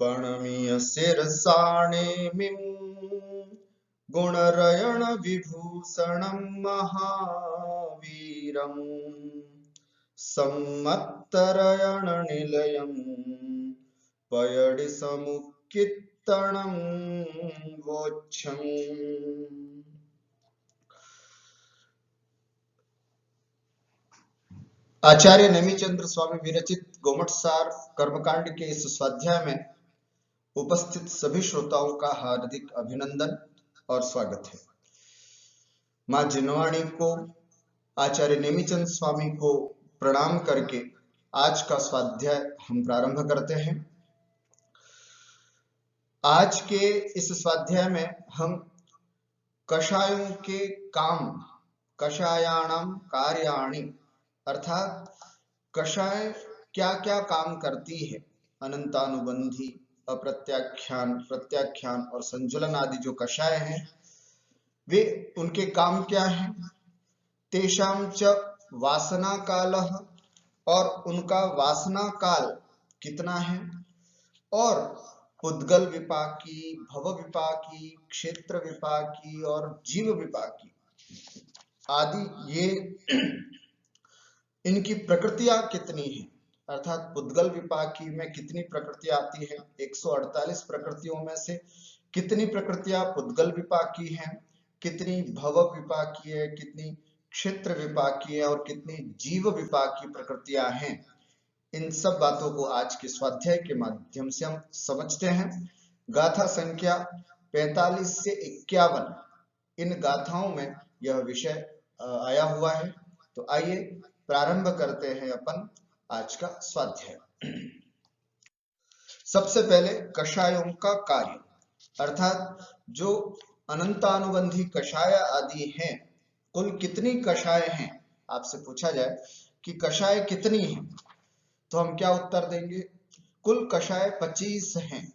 प्रणमीय शिरसाणेमिं गुणरयण विभूषणं महावीरम् सम्मत्तरयण निलयं पयडि समुक्कित्तणं वोच्छम्। आचार्य नेमिचंद्र स्वामी विरचित गोमटसार कर्मकांड के इस स्वाध्याय में उपस्थित सभी श्रोताओं का हार्दिक अभिनंदन और स्वागत है। मां जिनवाणी को, आचार्य नेमिचंद स्वामी को प्रणाम करके आज का स्वाध्याय हम प्रारंभ करते हैं। आज के इस स्वाध्याय में हम कषायों के काम, कषायाणाम कार्याणि, अर्थात कषाय क्या क्या काम करती है, अनंतानुबंधी, अप्रत्याख्यान, प्रत्याख्यान और संज्वलन आदि जो कषाय हैं वे उनके काम क्या हैं, तेषां च वासना कालः, और उनका वासना काल कितना है, और पुद्गल विपाकी, भव विपाकी, क्षेत्र विपाकी और जीव विपाकी आदि ये इनकी प्रकृतियां कितनी है, अर्थात पुद्गल विपाकी में कितनी प्रकृति आती है, 148 प्रकृतियों में से कितनी प्रकृतियां पुद्गल विपाकी हैं, कितनी भव विपाकी है, कितनी क्षेत्र विपाकी है और कितनी जीव विपाकी प्रकृतियां हैं। इन सब बातों को आज के स्वाध्याय के माध्यम से हम समझते हैं। गाथा संख्या 45 से 51 इन गाथाओं में यह विषय आया हुआ है। तो आइए प्रारंभ करते हैं अपन आज का स्वाध्याय। सबसे पहले कषायों का कार्य, अर्थात जो अनंतानुबंधी कषाय आदि हैं, कुल कितनी कषाय हैं। आपसे पूछा जाए कि कषाय कितनी हैं, तो हम क्या उत्तर देंगे? कुल कषाय 25 हैं।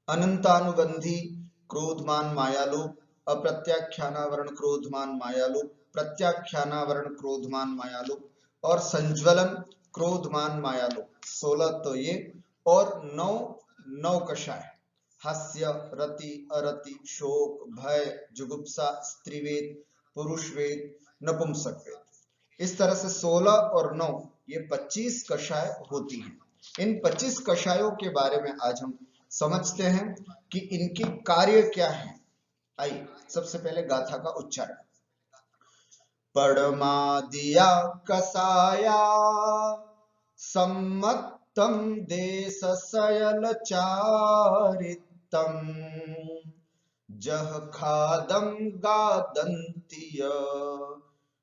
अनंतानुबंधी क्रोधमान मायालोप, अप्रत्याख्यानावरण क्रोधमान मायालोप, प्रत्याख्यानावरण क्रोधमान मायालोप और संज्वलन क्रोधमान मायालोप, 16 तो ये, और 9 कषाय, हास्य, रति, अरति, शोक, भय, जुगुप्सा, स्त्रीवेद, पुरुषवेद, नपुंसकवेद। इस तरह से 16 और 9 ये 25 कषाय होती हैं। इन 25 कषायों के बारे में आज हम समझते हैं कि इनके कार्य क्या है। आइए सबसे पहले गाथा का उच्चारण। पड़मादिया कसाया सम्मत्तम देश सयल चारितम जह खादम गादंतिय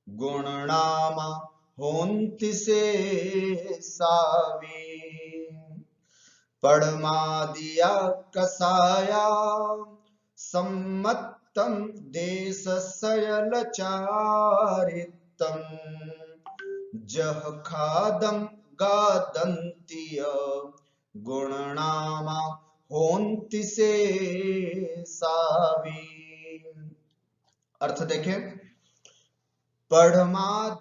गुणनामा होन्ति से सावी। पड़मादिया कसाया सम्मत्तम देश सयल चारितम जह खादम गादंतिय गुणनामा होन्ति से सावी। अर्थ देखें, पढ़मा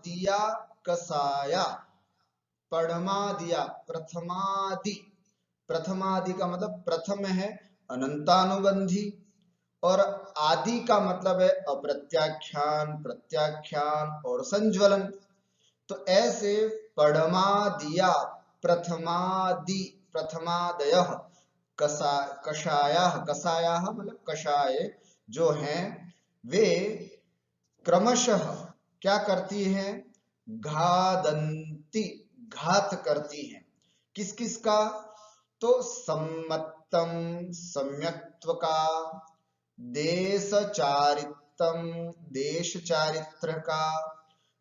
कसाया, पढ़मा प्रथमादि, प्रथमादि का मतलब प्रथम है अनंतानुबंधी, और आदि का मतलब है अप्रत्याख्यान, प्रत्याख्यान और संज्वलन। तो ऐसे पढ़मादिया, प्रथमादि, प्रथमादयः कषायः, कषायः मतलब कषाय जो हैं वे क्रमशः क्या करती हैं? घादंती, घात करती हैं। किस किस का? तो सम्मत्तम, सम्यक्त्व का, देश चारित्रम, देश चारित्र का,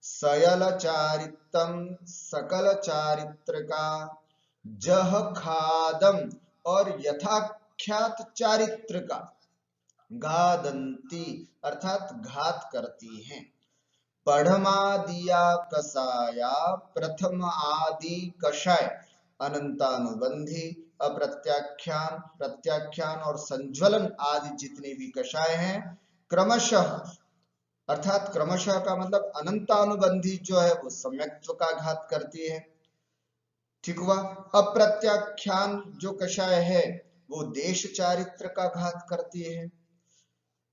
सयल चारित्रम, सकल चारित्र का, जह खादम और यथाख्यात चारित्र का, घादंती अर्थात घात करती हैं। पढ़मादिया कसाया, प्रथम आदि कषाय, अनंतानुबंधी, अप्रत्याख्यान, प्रत्याख्यान और संज्वलन आदि जितने भी कषाय हैं, क्रमशः, अर्थात क्रमशः का मतलब अनंतानुबंधी जो है वो सम्यक्त्व का घात करती है, ठीक हुआ। अप्रत्याख्यान जो कषाय है वो देश चारित्र का घात करती है।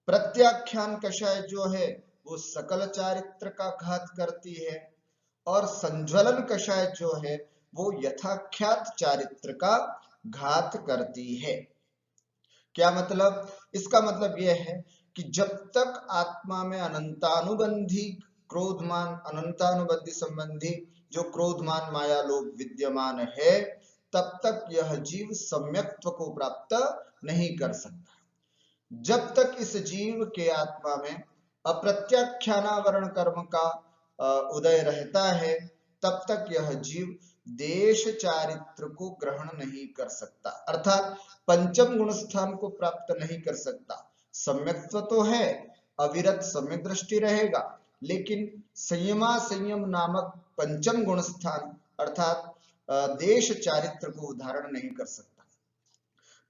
प्रत्याख्यान कषाय जो है वो सकल चारित्र का घात करती है। और संज्वलन कषाय जो है वो यथाख्यात चारित्र का घात करती है। क्या मतलब? इसका मतलब यह है कि जब तक आत्मा में अनंतानुबंधी क्रोधमान, अनंतानुबंधी संबंधी जो क्रोधमान माया लोभ विद्यमान है, तब तक यह जीव सम्यक्त्व को प्राप्त नहीं कर सकता। जब तक इस जीव के आत्मा में अप्रत्याख्यानावरण कर्म का उदय रहता है, तब तक यह जीव देश चारित्र को ग्रहण नहीं कर सकता, अर्थात पंचम गुण स्थान को प्राप्त नहीं कर सकता। सम्यक्त्व तो है, अविरत सम्यक दृष्टि रहेगा, लेकिन संयमा संयम नामक पंचम गुण स्थान अर्थात देश चारित्र को धारण नहीं कर सकता।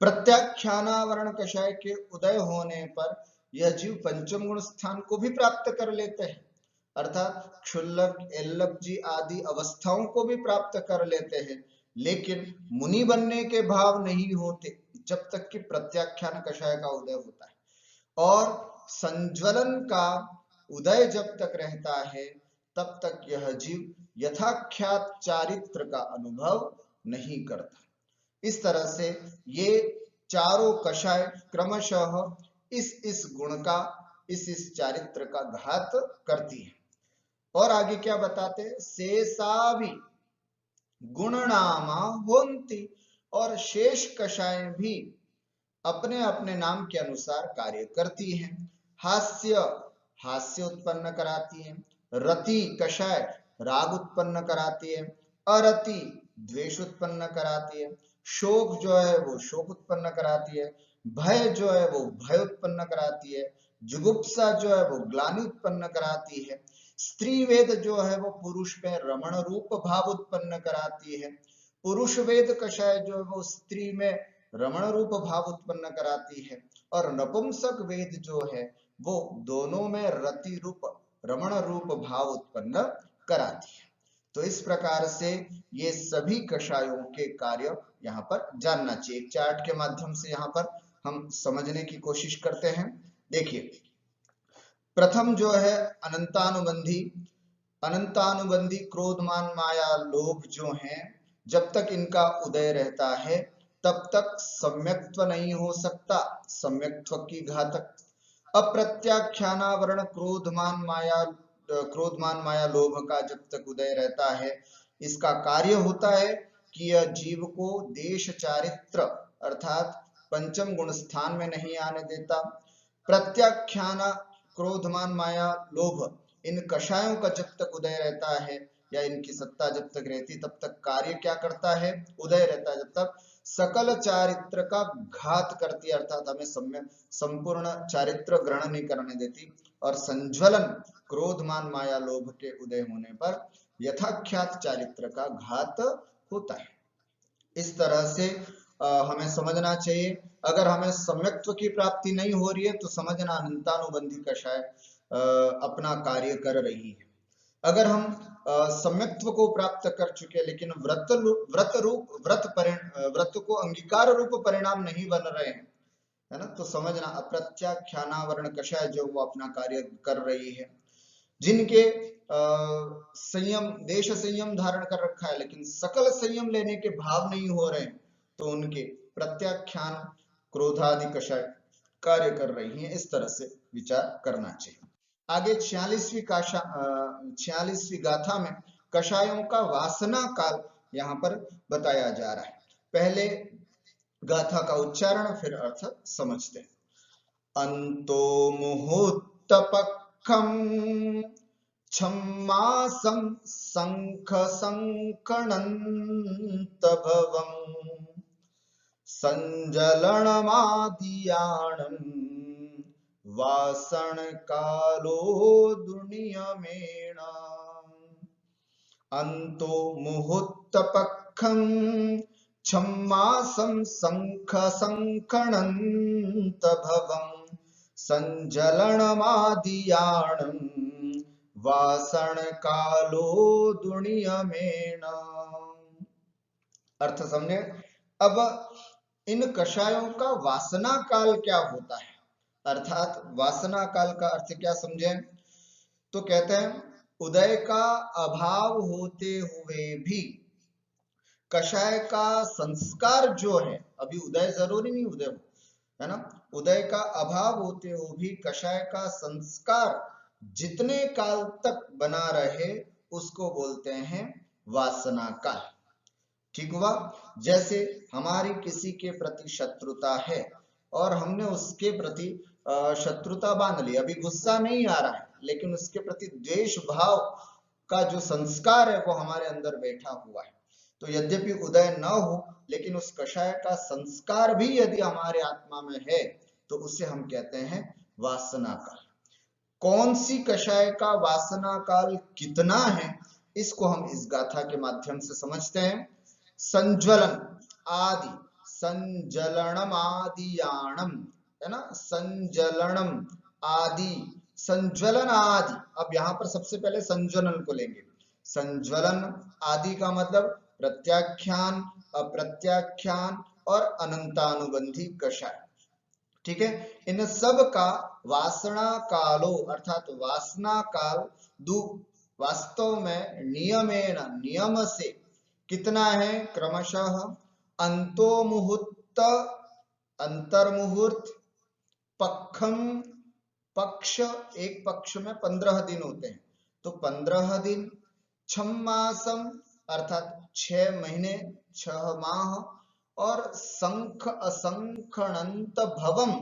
प्रत्याख्यानावरण कषाय के उदय होने पर यह जीव पंचम गुण स्थान को भी प्राप्त कर लेते हैं, अर्थात क्षुल्लक एल्लक जी आदि अवस्थाओं को भी प्राप्त कर लेते हैं, लेकिन मुनि बनने के भाव नहीं होते जब तक कि प्रत्याख्यान कषाय का उदय होता है। और संज्वलन का उदय जब तक रहता है, तब तक यह जीव यथाख्यात चारित्र का अनुभव नहीं करता। इस तरह से ये चारों कषाय क्रमशः इस गुण का, इस चारित्र का घात करती है। और आगे क्या बताते हैं? शेषावि गुणनामा होन्ति, और शेष कषाय भी अपने अपने नाम के अनुसार कार्य करती हैं। हास्य हास्य उत्पन्न कराती है, रति कषाय राग उत्पन्न कराती है, अरति द्वेष उत्पन्न कराती है, शोक जो है वो शोक उत्पन्न कराती है, भय जो है वो भय उत्पन्न कराती है, जुगुप्सा जो है वो ग्लानि उत्पन्न कराती है, स्त्री वेद जो है वो पुरुष में रमण रूप भाव उत्पन्न कराती है, पुरुष वेद कषाय जो है वो स्त्री में रमण रूप भाव उत्पन्न कराती है, और नपुंसक वेद जो है वो दोनों में रति रूप रमण रूप भाव उत्पन्न कराती है। तो इस प्रकार से ये सभी कषायों के कार्य यहाँ पर जानना चाहिए। चार्ट के माध्यम से यहाँ पर हम समझने की कोशिश करते हैं। देखिए, प्रथम जो है अनंतानुबंधी, अनंतानुबंधी क्रोधमान माया लोभ जो हैं, जब तक इनका उदय रहता है तब तक सम्यक्त्व नहीं हो सकता, सम्यक्त्व की घातक। अप्रत्याख्यानावरण क्रोधमान माया लोभ का जब तक उदय रहता है, इसका कार्य होता है कि यह जीव को देश चारित्र अर्थात पंचम गुण स्थान में नहीं आने देता। प्रत्याख्याना क्रोधमान माया लोभ, इन कषायों का जब तक उदय रहता है या इनकी सत्ता जब तक रहती, तब तक कार्य क्या करता है? उदय रहता है, जब तक सकल चारित्र का घात करती है, अर्थात हमें संपूर्ण चारित्र ग्रहण नहीं करने देती। और संज्वलन क्रोधमान माया लोभ के उदय होने पर यथाख्यात चारित्र का घात होता है। इस तरह से हमें समझना चाहिए। अगर हमें सम्यक्त्व की प्राप्ति नहीं हो रही है तो समझना अनंतानुबंधी कषाय अपना कार्य कर रही है। अगर हम सम्यक्त्व को प्राप्त कर चुके लेकिन व्रत को अंगीकार रूप परिणाम नहीं बन रहे हैं, है ना, तो समझना अप्रत्याख्यानावरण कषाय जो वो अपना कार्य कर रही है। जिनके संयम देश संयम धारण कर रखा है लेकिन सकल संयम लेने के भाव नहीं हो रहे हैं, तो उनके प्रत्याख्यान क्रोधादि कषाय कार्य कर रही हैं। इस तरह से विचार करना चाहिए। आगे 46वीं गाथा में कषायों का वासना काल यहाँ पर बताया जा रहा है। पहले गाथा का उच्चारण फिर अर्थ समझते हैं। अंतो मुहूर्त पक्षम छम्मासं शंख संकणंत भवं संजलनमादियाणं वासण कालो दुर्नियमेण। अंतो मुहूर्त पक्षं छम्मासं शंख संकणंत भवं संजलनमादियाणं वासण कालो दुर्नियमेण। अर्थ समझे। अब इन कषायों का वासना काल क्या होता है, अर्थात वासना काल का अर्थ क्या समझे। तो कहते हैं उदय का अभाव होते हुए भी कषाय का संस्कार जो है, अभी उदय जरूरी नहीं उदय हो, है ना, उदय का अभाव होते हुए भी कषाय का संस्कार जितने काल तक बना रहे उसको बोलते हैं वासना काल। ठीक हुआ। जैसे हमारी किसी के प्रति शत्रुता है और हमने उसके प्रति शत्रुता बांध ली, अभी गुस्सा नहीं आ रहा है लेकिन उसके प्रति द्वेष भाव का जो संस्कार है वो हमारे अंदर बैठा हुआ है। तो यद्यपि उदय न हो लेकिन उस कषाय का संस्कार भी यदि हमारे आत्मा में है तो उसे हम कहते हैं वासना काल। कौन सी कषाय का वासना काल कितना है इसको हम इस गाथा के माध्यम से समझते हैं। संज्वलन आदि, संजलनम आदियाणम, है ना, संजलनम आदि, संज्वलन आदि। अब यहां पर सबसे पहले संज्वलन को लेंगे। संज्वलन आदि का मतलब प्रत्याख्यान, अप्रत्याख्यान और अनंतानुबंधी कषाय। ठीक है, इन सब का वासना कालो अर्थात वासना काल वास्तव में नियमेन नियम से कितना है, क्रमशः अंतो मुहूर्त, अंतर्मुहूर्त, पक्षम, पक्ष, एक पक्ष में 15 दिन होते हैं तो 15 दिन, छम्मासम अर्थात 6 महीने 6 माह, और संख असंख्य अनंत भवम,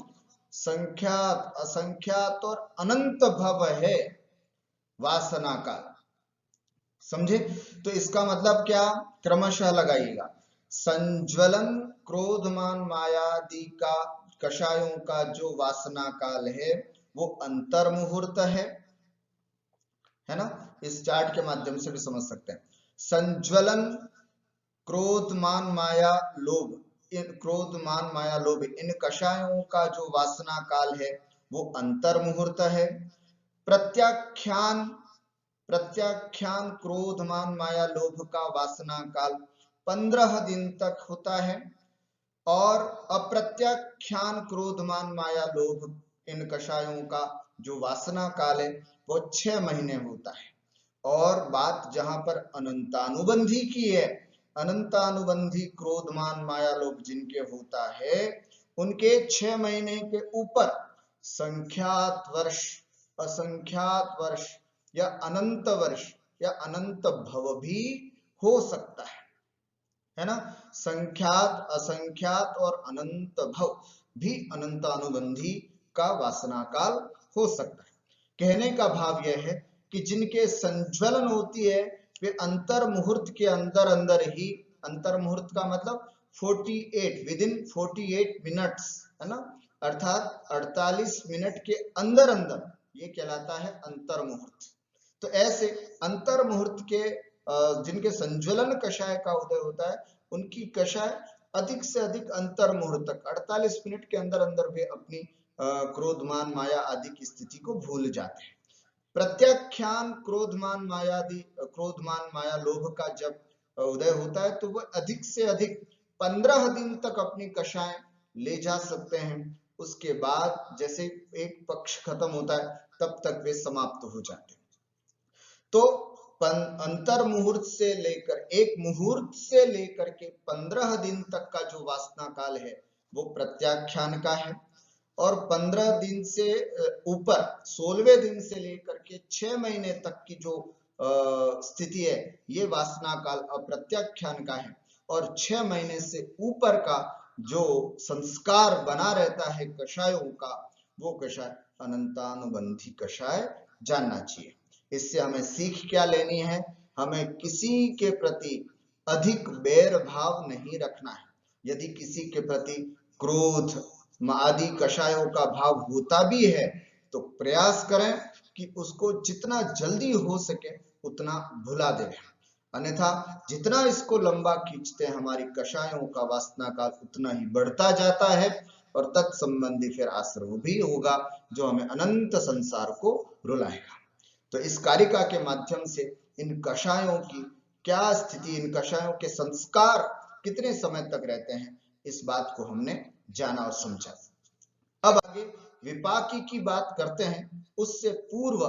संख्यात असंख्यात और अनंत भव है वासना काल। समझे। तो इसका मतलब क्या, क्रमशः लगाइएगा। संज्वलन क्रोधमान मायादि का कषायों का जो वासना काल है वो अंतर मुहूर्त है ना, इस चार्ट के माध्यम से भी समझ सकते हैं। संज्वलन क्रोध मान माया लोभ, क्रोध मान माया लोभ इन कषायों का जो वासना काल है वो अंतर मुहूर्त है। प्रत्याख्यान, प्रत्याख्यान क्रोध मान माया लोभ का वासना काल 15 दिन तक होता है, और अप्रत्याख्यान क्रोध मान माया लोभ इन कषायों का जो वासना काल है वो 6 महीने होता है। और बात जहां पर अनंतानुबंधी की है, अनंतानुबंधी क्रोधमान माया लोभ जिनके होता है उनके 6 महीने के ऊपर संख्यात वर्ष, असंख्यात वर्ष या अनंत वर्ष या अनंत भव भी हो सकता है ना। संख्यात, असंख्यात और अनंत भव भी अनंतानुबंधी का वासना काल हो सकता है। कहने का भाव यह है कि जिनके संज्वलन होती है वे अंतर मुहूर्त के अंदर अंदर ही, अंतर मुहूर्त का मतलब 48 विद इन 48 मिनट्स, है ना, अर्थात 48 मिनट के अंदर अंदर, ये कहलाता है अंतर मुहूर्त। तो ऐसे अंतर मुहूर्त के जिनके संज्वलन कषाय का उदय होता है उनकी कषाय अधिक से अधिक अंतर मुहूर्त तक 48 मिनट के अंदर अंदर वे अपनी क्रोधमान माया आदि की स्थिति को भूल जाते हैं। प्रत्याख्यान क्रोधमान मायादि, क्रोधमान माया लोभ का जब उदय होता है तो वह अधिक से अधिक 15 दिन तक अपनी कषाय ले जा सकते हैं। उसके बाद जैसे एक पक्ष खत्म होता है तब तक वे समाप्त हो जाते हैं। तो अंतर मुहूर्त से लेकर, एक मुहूर्त से लेकर के 15 दिन तक का जो वासना काल है वो प्रत्याख्यान का है, और 15 दिन से ऊपर 16वें दिन से लेकर के 6 महीने तक की जो स्थिति है ये वासना काल अप्रत्याख्यान का है, और 6 महीने से ऊपर का जो संस्कार बना रहता है कषायों का वो कषाय अनंतानुबंधी कषाय जानना चाहिए। इससे हमें सीख क्या लेनी है, हमें किसी के प्रति अधिक बैर भाव नहीं रखना है। यदि किसी के प्रति क्रोध आदि कषायों का भाव होता भी है तो प्रयास करें कि उसको जितना जल्दी हो सके उतना भुला दें, अन्यथा जितना इसको लंबा खींचते हैं हमारी कषायों का वासना काल उतना ही बढ़ता जाता है, और तत्संबंधी फिर आश्रव भी होगा जो हमें अनंत संसार को रुलाएगा। तो इस कारिका के माध्यम से इन कषायों की क्या स्थिति, इन कषायों के संस्कार कितने समय तक रहते हैं, इस बात को हमने जाना और समझा। अब आगे विपाकी की बात करते हैं, उससे पूर्व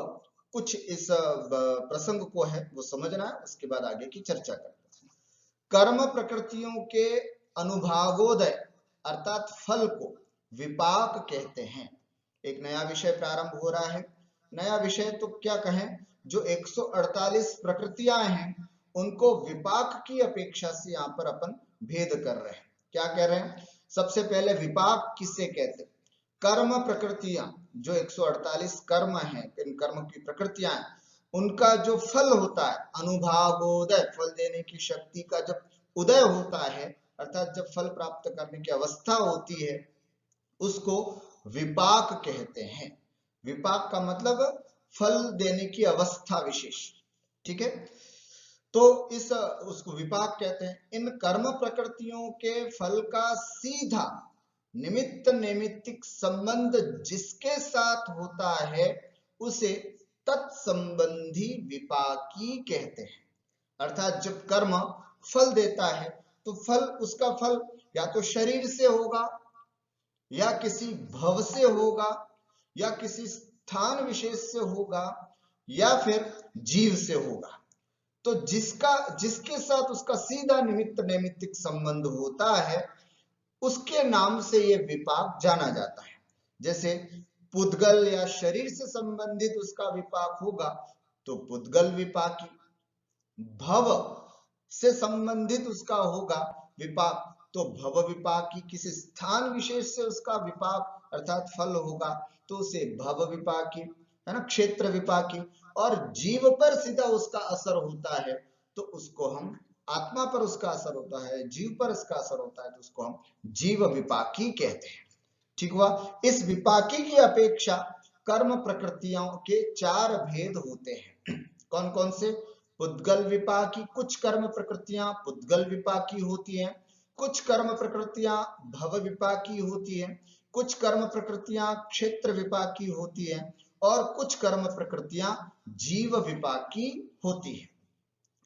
कुछ इस प्रसंग को है वो समझना है, उसके बाद आगे की चर्चा करते हैं। कर्म प्रकृतियों के अनुभागोदय अर्थात फल को विपाक कहते हैं। एक नया विषय प्रारंभ हो रहा है। नया विषय तो क्या कहें, जो 148 प्रकृतियां हैं उनको विपाक की अपेक्षा से यहाँ पर अपन भेद कर रहे हैं। क्या कह रहे हैं, सबसे पहले विपाक किससे कहते हैं, कर्म प्रकृतियां, जो 148 कर्म हैं, इन कर्म की प्रकृतियां हैं, उनका जो फल होता है, अनुभागोदय, फल देने की शक्ति का जब उदय होता है, अर्थात जब फल प्राप्त करने की अवस्था होती है, उसको विपाक कहते हैं। विपाक का मतलब फल देने की अवस्था विशेष, ठीक है। तो इस उसको विपाक कहते हैं। इन कर्म प्रकृतियों के फल का सीधा निमित्त नैमित्तिक संबंध जिसके साथ होता है उसे तत्संबंधी विपाकी कहते हैं। अर्थात जब कर्म फल देता है तो फल, उसका फल या तो शरीर से होगा, या किसी भव से होगा, या किसी स्थान विशेष से होगा, या फिर जीव से होगा। तो जिसके साथ उसका सीधा निमित्त नैमित्तिक संबंध होता है उसके नाम से ये विपाक जाना जाता है। जैसे पुद्गल या शरीर से संबंधित उसका विपाक होगा तो पुद्गल विपाकी, भव से संबंधित उसका होगा विपाक तो भव विपाकी, किसी स्थान विशेष से उसका विपाक अर्थात फल होगा तो उसे भव विपाकी, है ना, क्षेत्र विपाकी। और जीव पर सीधा उसका असर होता है तो उसको हम, आत्मा पर उसका असर होता है, जीव पर इसका असर होता है तो उसको हम जीव विपाकी कहते हैं। ठीक हुआ। इस विपाकी की अपेक्षा कर्म प्रकृतियों के 4 भेद होते हैं। कौन कौन से, पुद्गल विपाकी, कुछ कर्म प्रकृतियां पुद्गल विपाकी होती हैं, कुछ कर्म प्रकृतियां भव विपाकी होती हैं, कुछ कर्म प्रकृतियां क्षेत्र विपाकी होती हैं, और कुछ कर्म प्रकृतियां जीव विपाकी होती है।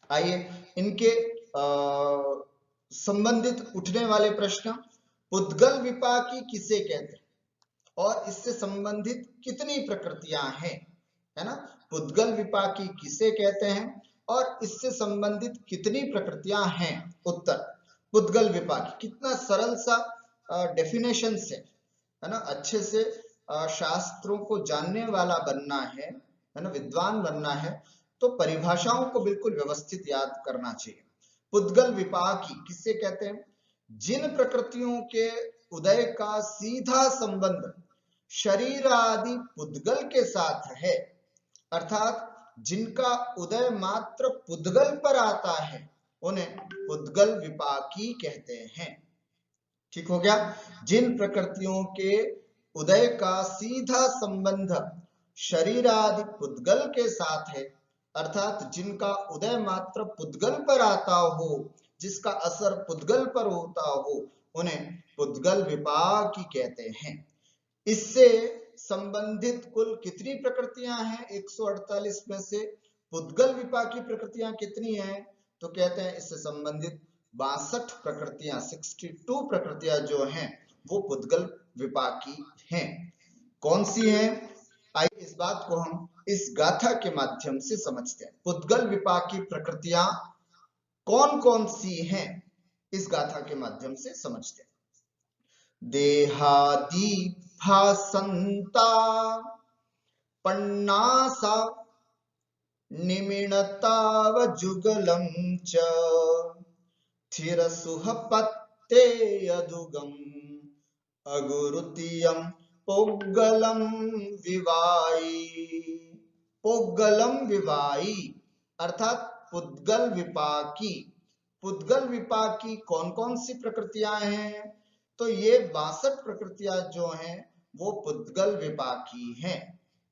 आइए इनके संबंधित उठने वाले प्रश्न, पुद्गल विपाकी किसे कहते हैं और इससे संबंधित कितनी प्रकृतियां हैं, है ना। पुद्गल विपाकी किसे कहते हैं और इससे संबंधित कितनी प्रकृतियां हैं। उत्तर, पुद्गल विपाकी, कितना सरल सा डेफिनेशन से, है ना, अच्छे से शास्त्रों को जानने वाला बनना है ना, विद्वान बनना है तो परिभाषाओं को बिल्कुल व्यवस्थित याद करना चाहिए। पुद्गल विपाकी किससे कहते हैं, जिन प्रकृतियों के उदय का सीधा संबंध शरीर आदि पुद्गल के साथ है, अर्थात जिनका उदय मात्र पुद्गल पर आता है उन्हें पुद्गल विपाकी कहते हैं। ठीक हो गया। जिन प्रकृतियों के उदय का सीधा संबंध शरीर आदि पुद्गल के साथ है, अर्थात जिनका उदय मात्र पुद्गल पर आता हो, जिसका असर पुद्गल पर होता हो, उन्हें पुद्गल विपाकी कहते हैं। इससे संबंधित कुल कितनी प्रकृतियां हैं, 148 में से पुद्गल विपाकी प्रकृतियां कितनी हैं, तो कहते हैं इससे संबंधित 62 प्रकृतियां, 62 प्रकृतियां जो हैं वो पुद्गल विपाकी हैं। कौन सी हैं, आइए इस बात को हम इस गाथा के माध्यम से समझते हैं। पुद्गल विपाकी प्रकृतियां कौन कौन सी हैं, इस गाथा के माध्यम से समझते हैं। देहादि भासंता पन्नासा निमिणताव जुगलम च थिरसुहपत्ते यदुगम अगुरुतियम पोग्गलम विवाई। पोग्गलम विवाई अर्थात पुद्गल विपाकी। पुद्गल विपाकी कौन कौन सी प्रकृतियां हैं, तो ये 62 प्रकृतियां जो हैं वो पुद्गल विपाकी हैं।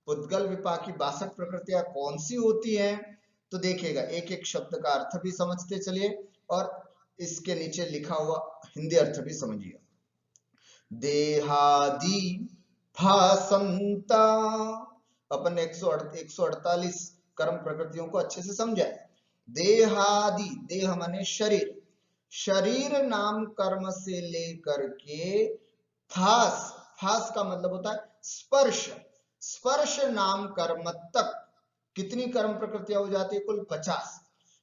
पुद्गल विपाकी 62 प्रकृतियां कौन सी होती हैं, तो देखिएगा एक एक शब्द का अर्थ भी समझते चलिए और इसके नीचे लिखा हुआ हिंदी अर्थ भी समझिए। देहादि भासंता, अपन 148 कर्म प्रकृतियों को अच्छे से समझाए। देहादि, देह माने शरीर, शरीर नाम कर्म से लेकर के फास, फास का मतलब होता है स्पर्श, स्पर्श नाम कर्म तक कितनी कर्म प्रकृतियां हो जाती है? कुल 50।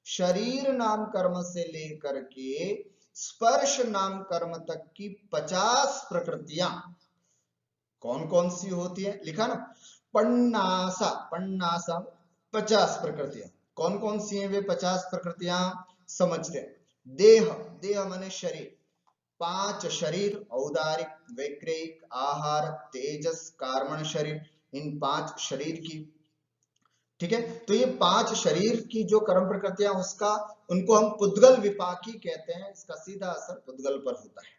शरीर नाम कर्म से लेकर के स्पर्श नाम कर्म तक की 50 प्रकृतियां कौन कौन सी होती है? लिखा ना, पन्नासा, पन्नासा 50 प्रकृतियां। कौन कौन सी हैं वे 50 प्रकृतियां? समझते हैं। देह, देह माने शरीर, 5 शरीर, औदारिक, वैक्रिक, आहार, तेजस, कार्मण शरीर, इन 5 शरीर की, ठीक है। तो ये 5 शरीर की जो कर्म प्रकृतियां, उसका उनको हम पुद्गल विपाकी कहते हैं, इसका सीधा असर पुद्गल पर होता है।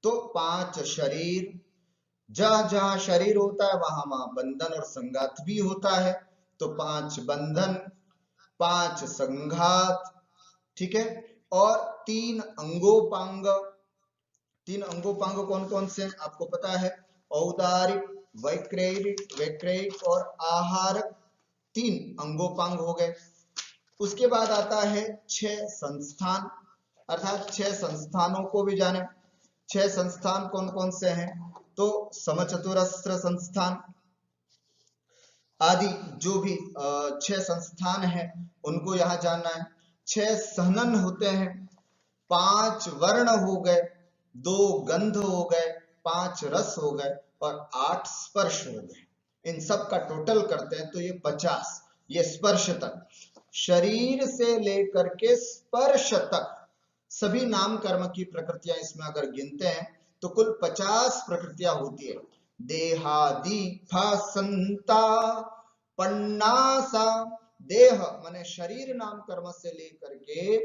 तो 5 शरीर, जहां जहां शरीर होता है वहां वहां बंधन और संघात भी होता है। तो 5 बंधन, 5 संघात, ठीक है। और 3 अंगोपांग, 3 अंगोपांग कौन कौन से हैं? आपको पता है, औदारिक, वैक्रिक, वैक्रिक और आहारक, 3 अंगोपांग हो गए। उसके बाद आता है 6 संस्थान, अर्थात 6 संस्थानों को भी जाने। 6 संस्थान कौन कौन से हैं? तो समचतुरस्र संस्थान आदि जो भी 6 संस्थान हैं उनको यहां जानना है। 6 सहनन होते हैं, 5 वर्ण हो गए, 2 गंध हो गए, 5 रस हो गए और 8 स्पर्श हो गए। इन सब का टोटल करते हैं तो ये 50। ये स्पर्श तक, शरीर से लेकर के स्पर्श तक सभी नाम कर्म की प्रकृतियां इसमें अगर गिनते हैं तो कुल 50 प्रकृतियां होती है। देहादि फसंता पन्नासा, देह माने शरीर नाम कर्म से लेकर के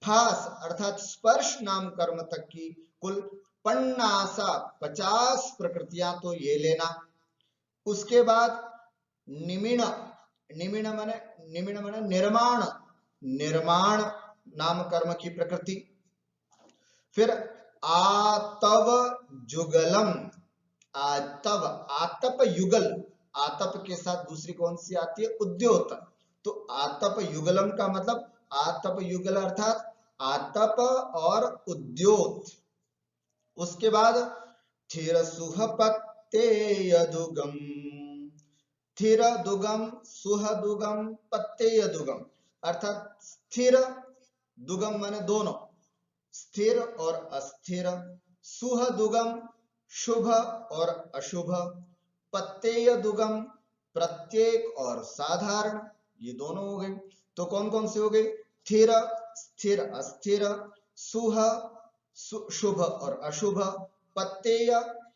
फास अर्थात स्पर्श नाम कर्म तक की कुल पन्नासा 50 प्रकृतियां तो ये लेना। उसके बाद निमिण, निमिण माने निर्माण, निर्माण नाम कर्म की प्रकृति। फिर आतव जुगलम, आतव, आतप युगल, आतप के साथ दूसरी कौन सी आती है? उद्योत। तो आतप युगलम का मतलब आतप युगल अर्थात आतप और उद्योत। उसके बाद थिर सुहपत्ते यदुगम, स्थिर दुगम, सुह दुगम, पत्ते दुगम, अर्थात स्थिर दुगम माने दोनों, स्थिर और अस्थिर, सुह दुगम शुभ और अशुभ, पत्तेय दुगम प्रत्येक और साधारण, ये दोनों हो गए। तो कौन कौन से हो गए? स्थिर, स्थिर अस्थिर, सुह शुभ और अशुभ, पत्तेय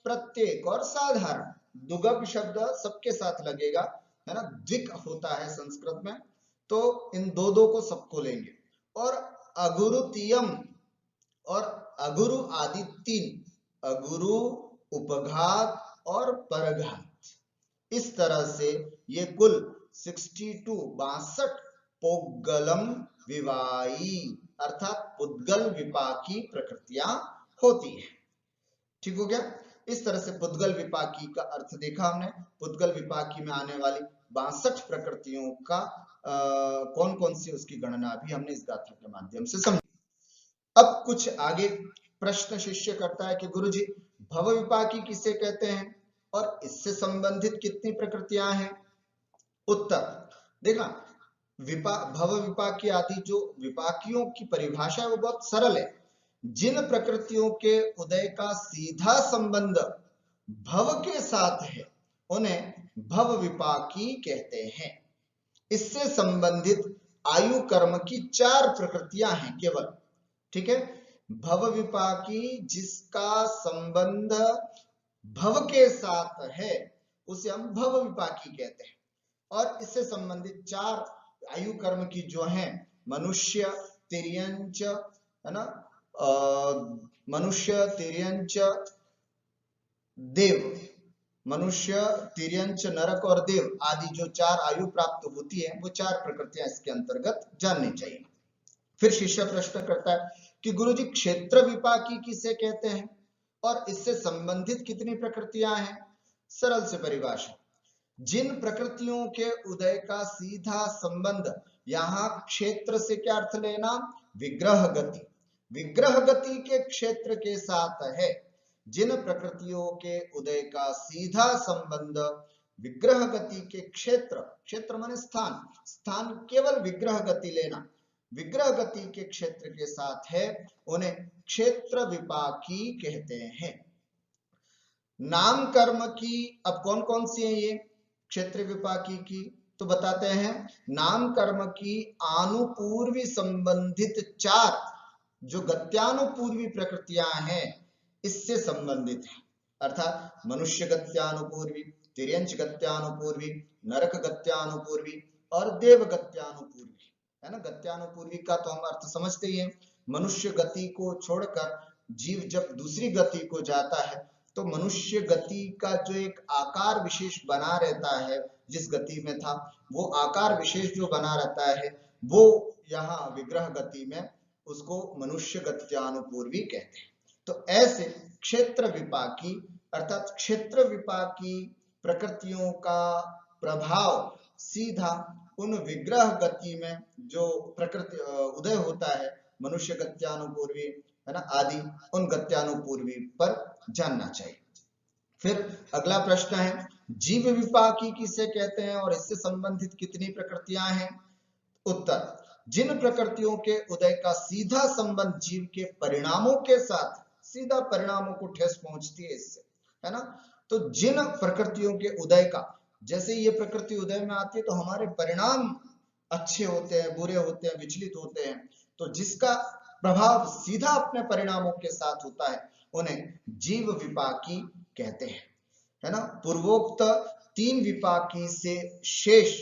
प्रत्येक और साधारण। दुगम शब्द सबके साथ लगेगा, है ना, द्विक होता है संस्कृत में, तो इन दो दो को सबको लेंगे। और अगुरुतियम और अगुरु आदि 3, अगुरु, उपघात और परघात, इस तरह से ये कुल 62 पोगलम विवाई अर्थात पुद्गल विपाकी प्रकृतियां होती है। ठीक हो गया? इस तरह से पुद्गल विपाकी का अर्थ देखा हमने। पुद्गल विपाकी में आने वाली 62 प्रकृतियों का कौन कौन सी उसकी गणना भी हमने इस गाथा के माध्यम से समझी। अब कुछ आगे प्रश्न शिष्य करता है कि गुरुजी भव विपाकी किसे कहते हैं और इससे संबंधित कितनी प्रकृतियां हैं? उत्तर देखा, भव विपाकी आदि जो विपाकियों की परिभाषा है वो बहुत सरल है। जिन प्रकृतियों के उदय का सीधा संबंध भव के साथ है उन्हें भव विपाकी कहते हैं। इससे संबंधित आयु कर्म की 4 प्रकृतियां हैं केवल, ठीक है। भव विपाकी जिसका संबंध भव के साथ है उसे हम भव विपाकी कहते हैं। और इससे संबंधित 4 आयु कर्म की जो हैं, मनुष्य, तिर्यंच, है ना, मनुष्य, तिर्यंच, देव, मनुष्य, तिर्यंच, नरक और देव आदि जो 4 आयु प्राप्त होती है वो 4 प्रकृतियां इसके अंतर्गत जाननी चाहिए। फिर शिष्य प्रश्न करता है कि गुरुजी क्षेत्र विपाकी किसे कहते हैं और इससे संबंधित कितनी प्रकृतियां हैं? सरल से परिभाषा, जिन प्रकृतियों के उदय का सीधा संबंध, यहां क्षेत्र से क्या अर्थ लेना? विग्रह गति। विग्रह गति के क्षेत्र के साथ है। जिन प्रकृतियों के उदय का सीधा संबंध विग्रह गति के क्षेत्र, क्षेत्र माने स्थान, स्थान केवल विग्रह गति लेना, विग्रह गति के क्षेत्र के साथ है, उन्हें क्षेत्र विपाकी कहते हैं। नाम कर्म की अब कौन कौन सी है ये क्षेत्र विपाकी की, तो बताते हैं नाम कर्म की आनुपूर्वी संबंधित 4 जो गत्यानुपूर्वी प्रकृतियां हैं इससे संबंधित है, अर्थात मनुष्य गत्यानुपूर्वी, तिर्यंच गत्यानुपूर्वी, नरक गत्यानुपूर्वी और देव गत्यानुपूर्वी, है ना। गत्यानुपूर्वी का तो हम अर्थ समझते ही हैं, मनुष्य गति को छोड़कर जीव जब दूसरी गति को जाता है तो मनुष्य गति का जो एक आकार विशेष बना रहता है, जिस गति में था वो आकार विशेष जो बना रहता है वो यहाँ विग्रह गति में उसको मनुष्य गत्यानुपूर्वी कहते हैं। तो ऐसे क्षेत्र विपाकी अर्थात क्षेत्र विपाकी प्रकृतियों का प्रभाव सीधा उन विग्रह गति में जो प्रकृति उदय होता है मनुष्य गत्यानुपूर्वी, है ना, आदि उन गत्यानुपूर्वी पर जानना चाहिए। फिर अगला प्रश्न है जीव विपाकी किसे कहते हैं और इससे संबंधित कितनी प्रकृतियां हैं। उत्तर, जिन प्रकृतियों के उदय का सीधा संबंध जीव के परिणामों के साथ, सीधा परिणामों को ठेस पहुंचती है इससे, है ना। तो जिन प्रकृतियों के उदय का, जैसे ये प्रकृति उदय में आती है तो हमारे परिणाम अच्छे होते हैं, बुरे होते हैं, विचलित होते हैं, तो जिसका प्रभाव सीधा अपने परिणामों के साथ होता है उन्हें जीव विपाकी कहते हैं, है ना। पूर्वोक्त 3 विपाकी से शेष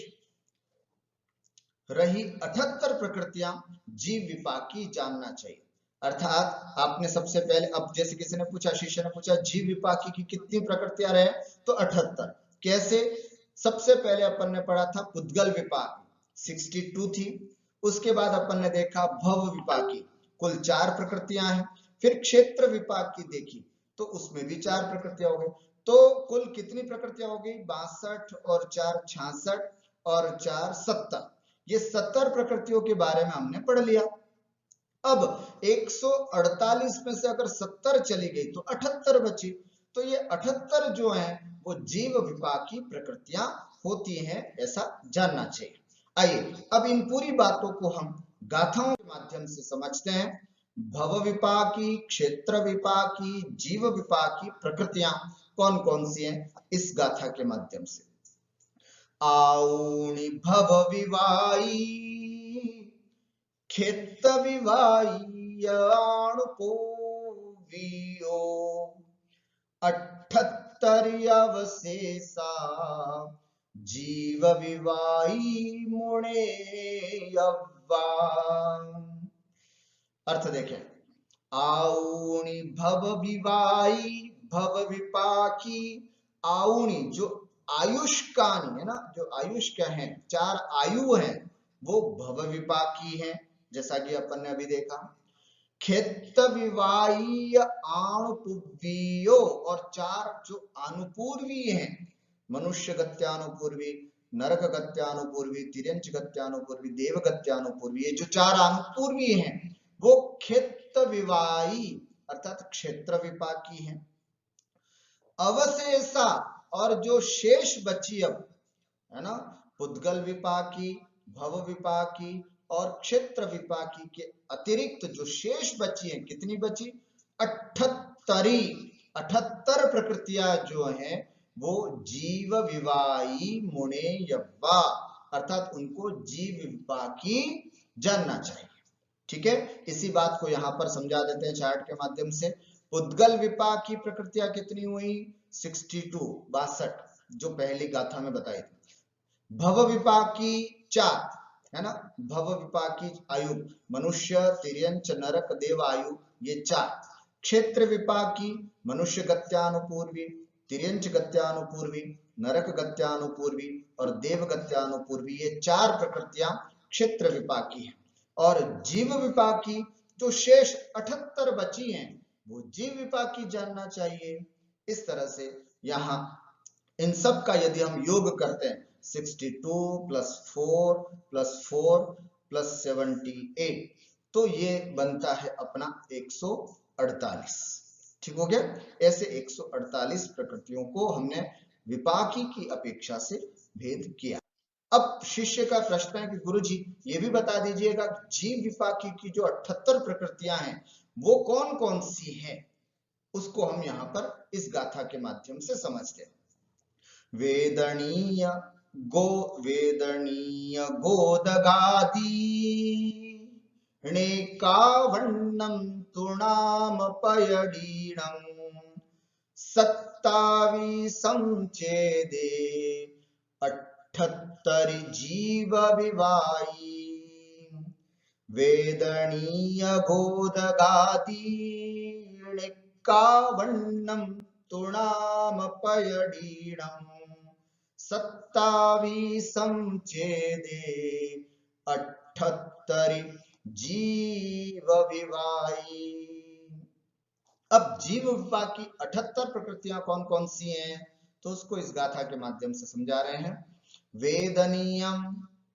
रही 78 प्रकृतियां जीव विपाकी जानना चाहिए। अर्थात आपने सबसे पहले, अब जैसे किसी ने पूछा, शिष्य ने पूछा जीव विपाकी की कितनी प्रकृतियां रहे, तो 78। कैसे, सबसे पहले अपन ने पढ़ा था पुद्गल विपाकी 62 थी, उसके बाद अपन ने देखा भव विपाकी कुल 4 प्रकृतियां हैं, फिर क्षेत्र विपाकी देखी तो उसमें भी 4 प्रकृतियां हो गई, तो कुल कितनी प्रकृतियां हो गई, 62 और 4 66 और 4 70, ये 70 प्रकृतियों के बारे में हमने पढ़ लिया। अब 148 में से अगर 70 चली गई तो 78 बची, तो ये 78 जो हैं वो जीव विपाकी प्रकृतियां होती हैं, ऐसा जानना चाहिए। आइए अब इन पूरी बातों को हम गाथाओं के माध्यम से समझते हैं। भव विपाकी, क्षेत्र विपाकी, जीव विपाकी प्रकृतियां कौन कौन सी हैं इस गाथा के माध्यम से। आऊणि भव विवाई, खेत विवाई आणुपो वियो, 78 अवशेषा जीव विवाई मुणे यव्वा। अर्थ देखें, आऊणि भव विवाई, भव विपाकी, आऊणि जो आयुष्कानी है ना, जो आयुष क्या है, 4 आयु हैं वो भव विपाकी हैं, जैसा कि अपन ने अभी देखा। खेत विवाई आणुपूर्वीयो, और 4 जो अनुपूर्वी हैं, मनुष्य गत्यानुपूर्वी, नरक गत्यानुपूर्वी, तिर्यंच गत्यानुपूर्वी, देव गत्यानुपूर्वी, ये जो 4 अनुपूर्वी हैं वो खेत विवाई अर्थात क्षेत्र विपाकी हैं। अवशेषा, और जो शेष बची अब, है ना, पुद्गल विपाकी, भव विपाकी और क्षेत्र विपाकी के अतिरिक्त जो शेष बची हैं, कितनी बची, 78 प्रकृतियां जो हैं वो जीव विवाई मुने यव्वा, अर्थात उनको जीव विपाकी जानना चाहिए। ठीक है, इसी बात को यहां पर समझा देते हैं चार्ट के माध्यम से। पुद्गल विपाकी प्रकृतियां कितनी हुई, 62 जो पहली गाथा में बताई थी। भव विपाकी 4, है ना, भव विपाकी आयु मनुष्य, तिर्यंच, नरक, देव आयु, ये 4। क्षेत्र विपाकी मनुष्य गत्यानुपूर्वी, तिर्यंच गत्यानुपूर्वी, नरक गत्यानुपूर्वी और देव गत्यानुपूर्वी, ये 4 प्रकृतियां क्षेत्र विपाकी हैं। और जीव विपाकी जो शेष 78 बची हैं वो जीव विपाकी जानना चाहिए। इस तरह से यहाँ इन सब का यदि हम योग करते हैं 62 + 4 + 4 + 78, तो ये बनता है अपना 148। ठीक हो गया। ऐसे 148 प्रकृतियों को हमने विपाकी की अपेक्षा से भेद किया। अब शिष्य का प्रश्न है कि गुरुजी ये भी बता दीजिएगा जीव विपाकी की जो 78 प्रकृतियां हैं वो कौन कौन सी हैं, उसको हम यहाँ पर इस गाथा के माध्यम से समझते हैं। वेदनीय गोदगादी णेकावन्नं तृणाम पयडीणं सत्तावीसं चेदे 78 जीव विवायी। वेदनीय गोदगादी णेकावन्नं तृणाम पयडीणं सत्तावीसं चेदे 78 जीव विवायी। अब जीव विपाक की 78 प्रकृतियां कौन कौन सी हैं, तो उसको इस गाथा के माध्यम से समझा रहे हैं। वेदनीयम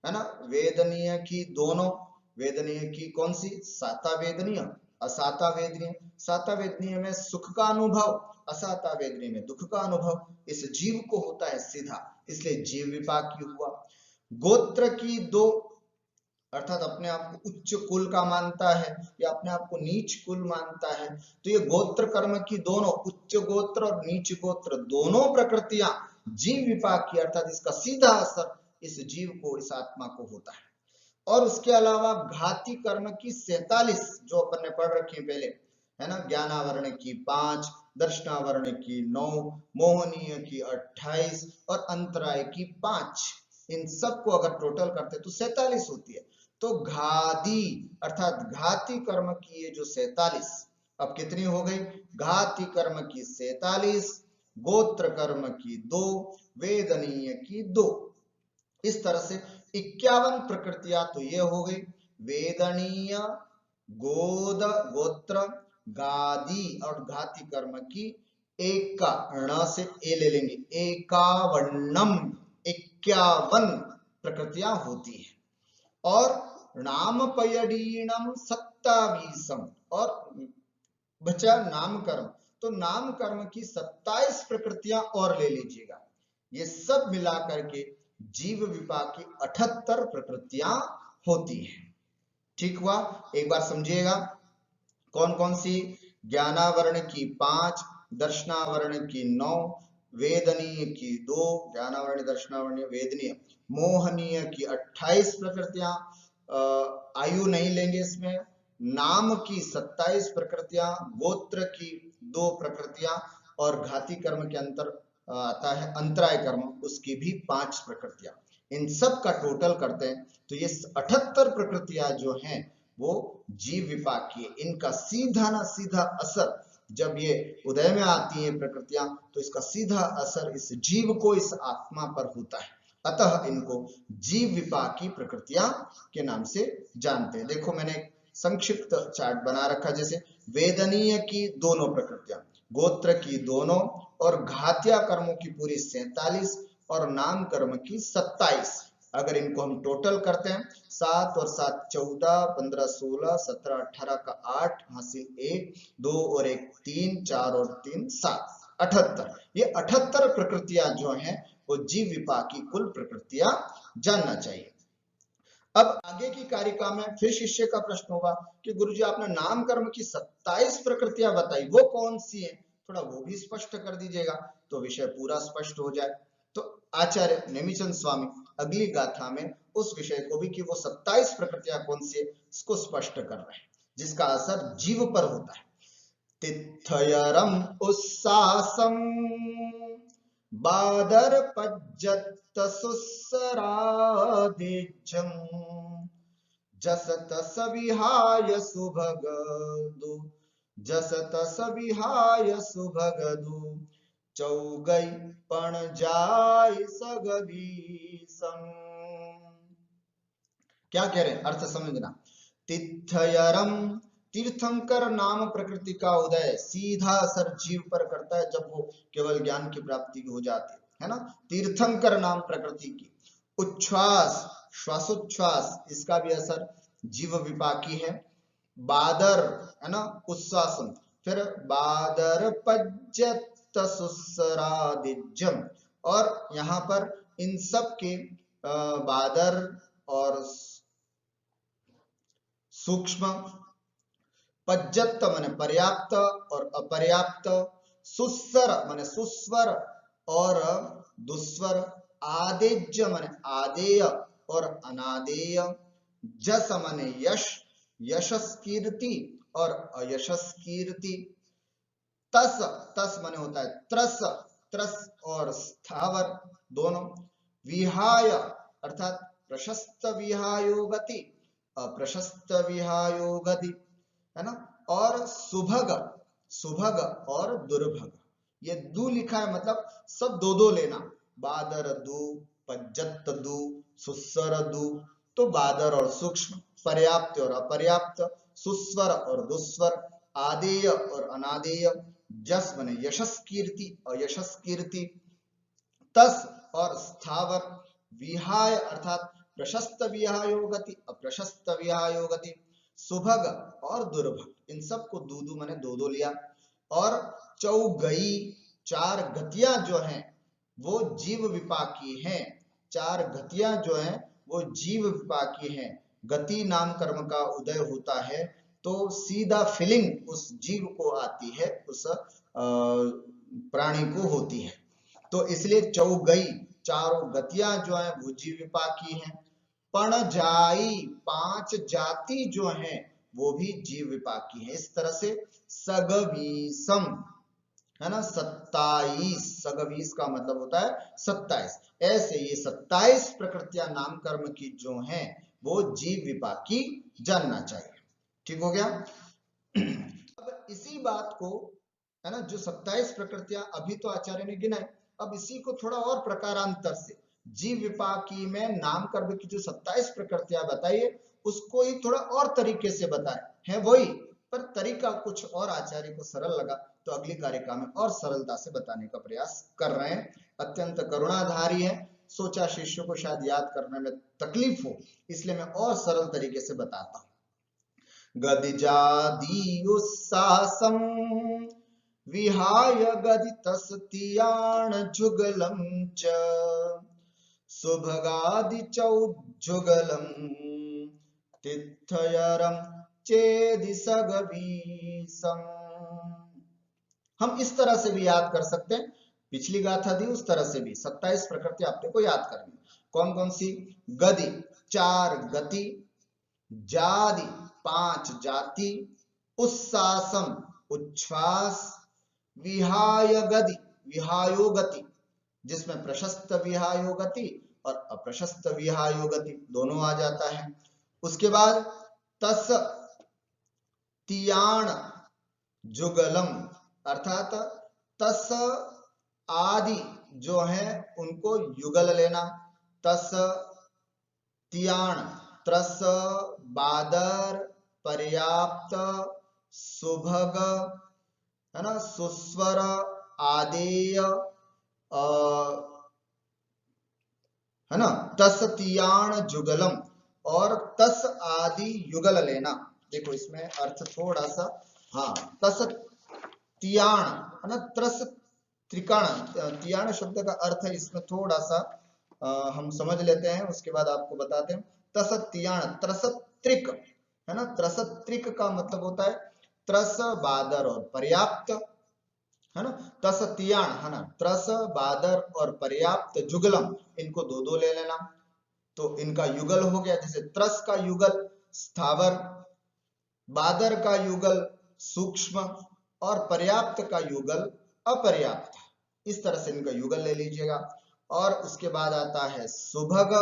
है ना, वेदनीय की दोनों, वेदनीय की कौन सी, साता वेदनीय, असाता वेदनीय। साता वेदनीय में सुख का अनुभव, असाता वेदनीय में दुख का अनुभव। इस जीव को होता है सीधा, इसलिए जीव विपाकी हुआ। गोत्र की दो, अर्थात अपने आप को उच्च कुल का मानता है या अपने आप को नीच कुल मानता है, तो ये गोत्र कर्म की दोनों, उच्च गोत्र और नीच गोत्र दोनों प्रकृतियां जीव विपाकी, अर्थात इसका सीधा असर इस जीव को, इस आत्मा को होता है। और उसके अलावा घाती कर्म की 47, जो अपन ने पढ़ रखी है पहले, है ना, ज्ञानावरण की 5, दर्शनावरण की 9, मोहनीय की 28 और अंतराय की 5। इन सबको अगर टोटल करते तो 47 होती है। तो घादी अर्थात घाती कर्म की ये जो 47, अब कितनी हो गई, घाती कर्म की 47, गोत्र कर्म की 2, वेदनीय की 2, इस तरह से 51 प्रकृतियां तो ये हो गई। वेदनीय, गोद, गोत्र, गादी और घाती कर्म की एक का ण से ए ले लेंगे, एकावन्नम, 51 प्रकृतियां होती है। और नाम पयडीणम 27, और बचा नाम कर्म, तो नाम कर्म की 27 प्रकृतियां और ले लीजिएगा। ये सब मिलाकर के जीव विपाक की 78 प्रकृतियां होती हैं। ठीक हुआ, एक बार समझिएगा कौन कौन सी। ज्ञानावरण की 5, दर्शनावरण की 9, वेदनीय की 2, ज्ञानावरण दर्शनावरण वेदनीय, मोहनीय की 28 प्रकृतियां, आयु नहीं लेंगे इसमें, नाम की 27 प्रकृतियां, गोत्र की 2 प्रकृतियां और घाती कर्म के अंतर आता है अंतराय कर्म, उसकी भी 5 प्रकृतियां। इन सब का टोटल करते हैं तो ये 78 प्रकृतियां जो हैं वो जीव विपाक की है। इनका सीधा ना सीधा असर, जब ये उदय में आती है प्रकृतियां, तो इसका सीधा असर इस जीव को, इस आत्मा पर होता है। अतः इनको जीव विपाकी प्रकृतियां के नाम से जानते हैं। देखो मैंने संक्षिप्त चार्ट बना रखा, जैसे वेदनीय की दोनों प्रकृतियां, गोत्र की दोनों और घात्या कर्मों की पूरी 47 और नाम कर्म की 27। अगर इनको हम टोटल करते हैं, 7 और 7 14, 15 16, 17 18 का 8 हासिल 1, 2 और 1 3, 4 और 3 7, 78। ये 78 प्रकृतियां जो हैं वो जीव विपाकी कुल प्रकृतियां जानना चाहिए। अब आगे की कारिका में फिर शिष्य का प्रश्न होगा कि गुरुजी आपने नाम कर्म की 27 प्रकृतियां बताई, वो कौन सी हैं, थोड़ा वो भी स्पष्ट कर दीजिएगा तो विषय पूरा स्पष्ट हो जाए। तो आचार्य नेमिचंद स्वामी अगली गाथा में उस विषय को भी कि वो 27 प्रकृतियां कौन सी है इसको स्पष्ट कर रहे हैं, जिसका असर जीव पर होता है। तिथयरम उत्सासम बादर पज्जत सुसरादिजं जसत सविहाय सुभगदु, जसत सविहाय सुभगदु चौगई पण जाय सगवीसम। क्या कह रहे हैं, अर्थ समझना। तिथयरम, तीर्थंकर नाम प्रकृति का उदय सीधा असर जीव पर करता है जब वो केवल ज्ञान की प्राप्ति हो जाती है ना। तीर्थंकर नाम प्रकृति की। उच्छ्वास, श्वासोच्छ्वास, इसका भी असर जीव विपाकी है। बादर, है ना, उस्सासम, फिर बादर पज्जत सुसरादिज्यम। और यहाँ पर इन सब के बादर और सूक्ष्म, पज्जत माने पर्याप्त और अपर्याप्त, सुस्वर माने सुस्वर और दुस्वर, आदेज्य माने आदेय और अनादेय, जस माने यश, यशस्कीर्ति और अयशस्कीर्ति, तस, तस माने होता है त्रस, त्रस और स्थावर दोनों, विहाय अर्थात प्रशस्त विहायो गति, अप्रशस्त विहायो गति, है ना, और सुभग, सुभग और दुर्भग। ये दू लिखा है मतलब सब दो दो लेना, बादर दू, पज्जत दू, सुस्वर दू, तो बादर और सूक्ष्म, पर्याप्त और अपर्याप्त, सुस्वर और दुस्वर, आदेय और अनादेय, जस माने यशस कीर्ति और यशस कीर्ति, तस और स्थावर, विहाय अर्थात प्रशस्त विहायो गति, अप्रशस्त विहायो गति, सुभग और दुर्भग, इन सब को दो दो माने दो दो लिया। और चौगई, चार गतियां जो हैं वो जीव विपाकी हैं, चार गतियां जो हैं वो जीव विपाकी हैं। गति नाम कर्म का उदय होता है तो सीधा फीलिंग उस जीव को आती है, उस प्राणी को होती है, तो इसलिए चौगई, चारों गतियां जो है वो जीव विपाकी हैं। पण जाई, पांच जाति जो हैं वो भी जीव विपाकी है। इस तरह से सगवीसम, है ना, 27, सगवीस का मतलब होता है 27, ऐसे ये 27 प्रकृतियां नाम कर्म की जो हैं वो जीव विपाकी जानना चाहिए। ठीक हो गया। अब इसी बात को, है ना, जो 27 प्रकृतियां अभी तो आचार्य ने गिनाई, अब इसी को थोड़ा और प्रकारांतर से जीव विपाकी में नाम कर्म की जो 27 प्रकृतियां बताइए उसको ही थोड़ा और तरीके से बताए, है वही, पर तरीका कुछ और आचार्य को सरल लगा तो अगली कारिका में और सरलता से बताने का प्रयास कर रहे हैं। अत्यंत करुणाधारी है, सोचा शिष्य को शायद याद करने में तकलीफ हो, इसलिए मैं और सरल तरीके से बताता हूं। गदिजादि उत्सासम विहाय गदितस्तियाण जुगलम च सुभगादि चौजुगलम तिथयरम चेदि सगवीसम। हम इस तरह से भी याद कर सकते हैं, पिछली गाथा दी उस तरह से भी 27 प्रकृति आपने को याद करनी। कौन कौन सी? गदि, चार गति, जादि, पांच जाति, उत्सासम, उच्छ्वास, विहाय गति, विहायो गति, जिसमें प्रशस्त विहायो गति और अप्रशस्त विहायो गति दोनों आ जाता है। उसके बाद तस तियाण जुगलम, अर्थात तस आदि जो है उनको युगल लेना, तस तियाण, त्रस, बादर, पर्याप्त, सुभग, है ना, सुस्वर, आदेय, है ना, तस तियाण जुगलम और तस आदि युगल लेना। देखो इसमें अर्थ थोड़ा सा, हाँ, तस तियाण, है ना, त्रस त्रिकाण, तियाण शब्द का अर्थ है इसमें थोड़ा सा हम समझ लेते हैं, उसके बाद आपको बताते हैं। तस तियाण, त्रस त्रिक, है ना, त्रस त्रिक का मतलब होता है त्रस, बादर और पर्याप्त, है ना, तस तियाण, है ना, त्रस, बादर और पर्याप्त, जुगलम, इनको दो दो ले लेना तो इनका युगल हो गया। जैसे त्रस का युगल स्थावर, बादर का युगल सूक्ष्म और पर्याप्त का युगल अपर्याप्त, इस तरह से इनका युगल ले लीजिएगा। और उसके बाद आता है सुभग,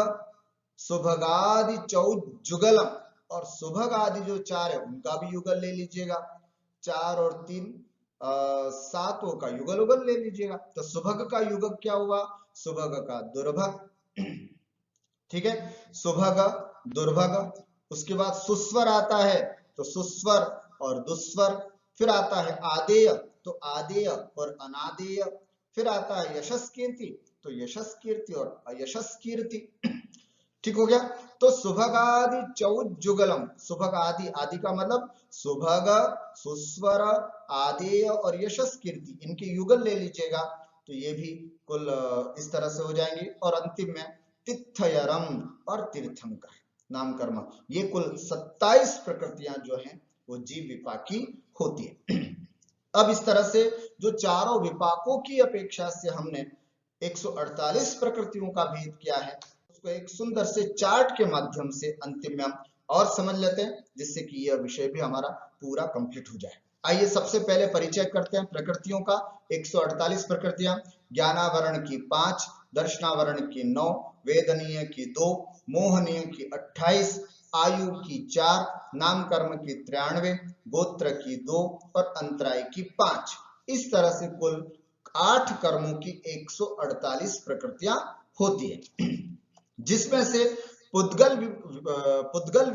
सुभगादि चौजुगलम, और सुभग आदि जो चार है उनका भी युगल ले लीजिएगा, चार और तीन सातों का युगल उगल ले लीजिएगा। तो सुभग का युगल क्या हुआ? सुभग का दुर्भग, ठीक है, सुभग दुर्भग। उसके बाद सुस्वर आता है तो सुस्वर और दुस्वर, फिर आता है आदेय तो आदेय और अनादेय, फिर आता है यशस कीर्ति तो यशस कीर्ति और अयशस कीर्ति। ठीक हो गया। तो सुभग आदि चौजुगलम, सुभग आदि, आदि का मतलब सुभग, सुस्वर, आदेय और यशस कीर्ति, इनके युगल ले लीजिएगा तो ये भी कुल इस तरह से हो जाएंगे। और अंतिम में तिथयरम और तीर्थंकर नाम कर्म, ये कुल 27 प्रकृतियां जो हैं वो जीव विपाकी होती है। अब इस तरह से जो चारों विपाकों की अपेक्षा से हमने 148 प्रकृतियों का भेद किया है, उसको एक सुंदर से चार्ट के माध्यम से अंतिम में हम और समझ लेते हैं, जिससे कि यह विषय भी हमारा पूरा कंप्लीट हो जाए। आइए सबसे पहले परिचय करते हैं प्रकृतियों का। 148 प्रकृतियां, ज्ञानावरण की 5, दर्शनावरण की 9, वेदनीय की 2, मोहनीय की 28, आयु की 4, नाम कर्म की 93, गोत्र की 2 और अंतराय की 5। इस तरह से कुल 8 कर्मों की 148 प्रकृतियां होती है, जिसमें से पुद्गल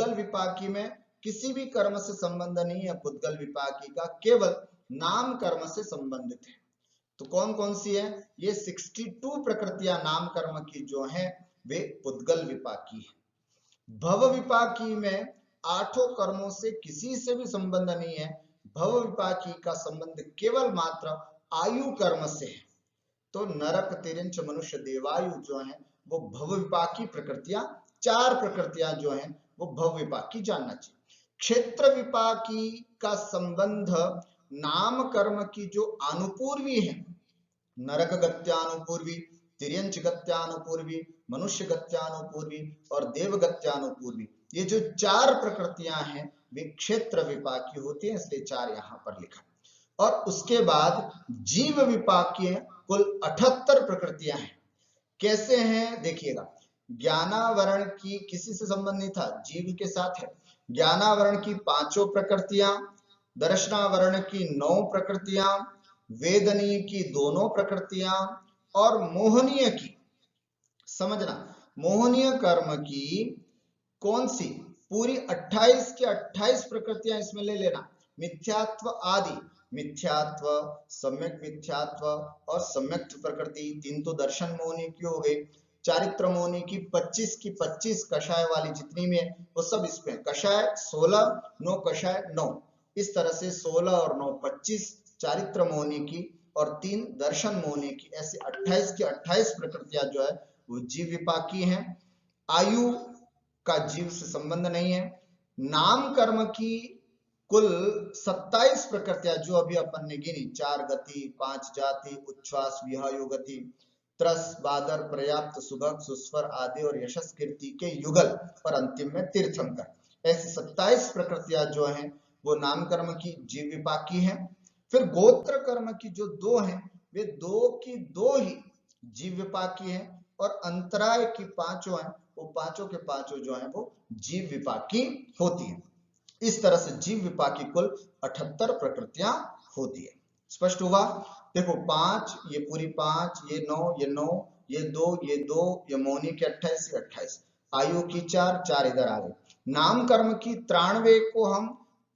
विपाकी में किसी भी कर्म से संबंध नहीं है। पुद्गल विपाकी का केवल नाम कर्म से संबंधित है। तो कौन कौन सी है? ये 62 प्रकृतियां नाम कर्म की जो है वे पुद्गल विपाकी है। भव विपाकी में 8 कर्मों से किसी से भी संबंध नहीं है। भव विपाकी का संबंध केवल मात्र आयु कर्म से है। तो नरक, तिर्यंच, मनुष्य, देवायु जो है वो भव विपाकी प्रकृतियां, 4 प्रकृतियां जो हैं वो भव विपाकी जानना चाहिए। क्षेत्र विपाकी का संबंध नाम कर्म की जो अनुपूर्वी है, नरक गत्यानुपूर्वी, तिर्यंच गत्यानुपूर्वी, मनुष्य गत्यानुपूर्वी और देव गत्यानुपूर्वी, ये जो 4 प्रकृतियां हैं वे क्षेत्र विपाकी होती हैं, इसलिए 4 यहां पर लिखा। और उसके बाद जीव विपाकी कुल 78 प्रकृतियां हैं। कैसे हैं देखिएगा। ज्ञानावरण की किसी से संबंध नहीं था, जीव के साथ है। ज्ञानावरण की 5 प्रकृतियां, दर्शनावरण की 9 प्रकृतियां, वेदनीय की 2 प्रकृतियां और मोहनीय की, समझना, मोहनीय कर्म की कौन सी पूरी 28 की 28 प्रकृतियां इसमें ले लेना। मिथ्यात्व आदि, मिथ्यात्व, सम्यक मिथ्यात्व और सम्यक प्रकृति, 3 तो दर्शन मोहनी की हो गई। चारित्र मोहनी की 25 की 25, कषाय वाली जितनी में है वो सब इसमें, कषाय 16, 9 कषाय 9, इस तरह से 16 और 9 25 चारित्र मोहनी की और 3 दर्शन मोहनी की, ऐसे 28 की 28 प्रकृतियां जो है वो जीव विपाकी हैं। आयु का जीव से संबंध नहीं है। नाम कर्म की कुल 27 प्रकृतियां जो अभी अपन ने गिनी, 4 गति, 5 जाति, उच्छ्वास, विहायु गति, त्रस, बादर, पर्याप्त, सुभग, सुस्वर, आदि और यशस कीर्ति के युगल और अंतिम में तीर्थंकर, ऐसी 27 प्रकृतियां जो हैं वो नाम कर्म की जीव विपाकी हैं। फिर गोत्र कर्म की जो 2 हैं वे 2 की 2 ही जीव विपाकी हैं और अंतराय की 5 हैं वो 5 के 5 जो हैं वो जीव विपाकी होती हैं। इस तरह से जीव विपाकी कुल 78 प्रकृतियां होती है। स्पष्ट हुआ? देखो 5, ये पूरी 5, ये 9, ये 9, ये 2, ये 2, ये मोहनी के 28, ये 28, आयु की 4, 4 इधर आ गए। नाम कर्म की 93 को हम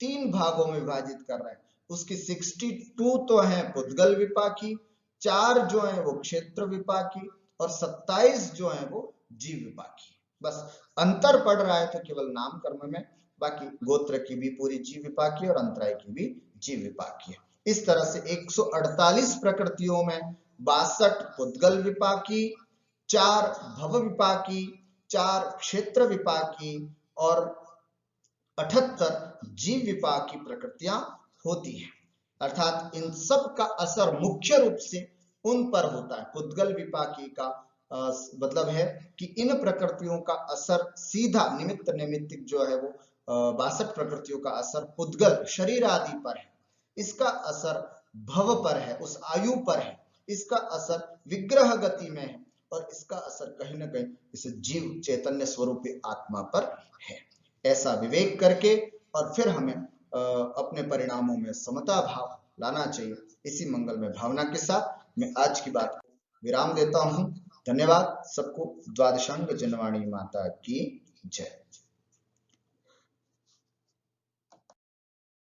3 भागों में विभाजित कर रहे हैं। उसकी 62 तो है पुद्गल विपाकी, 4 जो है वो क्षेत्र विपाकी और 27 जो है वो जीव विपाकी। बस अंतर पड़ रहा है तो केवल नाम कर्म में, बाकी गोत्र की भी पूरी जीव विपाकी और अंतराय की भी जीव विपाकी है। इस तरह से 148 प्रकृतियों में 62 पुद्गल विपाकी, 4 भव विपाकी, 4 क्षेत्र विपाकी और 78 जीव विपाकी प्रकृतियां होती हैं। अर्थात इन सब का असर मुख्य रूप से उन पर होता है। पुद्गल विपाकी का मतलब है कि इन प्रकृतियों का असर सीधा निमित्त नैमित्तिक जो है वो 62 प्रकृतियों का असर पुद्गल शरीर आदि पर है, इसका असर भव पर है, उस आयु पर है, इसका असर विग्रह गति में है और इसका असर कहीं ना कहीं इस जीव चैतन्य स्वरूपी आत्मा पर है। ऐसा विवेक करके और फिर हमें अपने परिणामों में समता भाव लाना चाहिए। इसी मंगल में भावना के साथ मैं आज की बात को विराम देता हूं। धन्यवाद सबको। द्वादशांग जनवाणी माता की जय।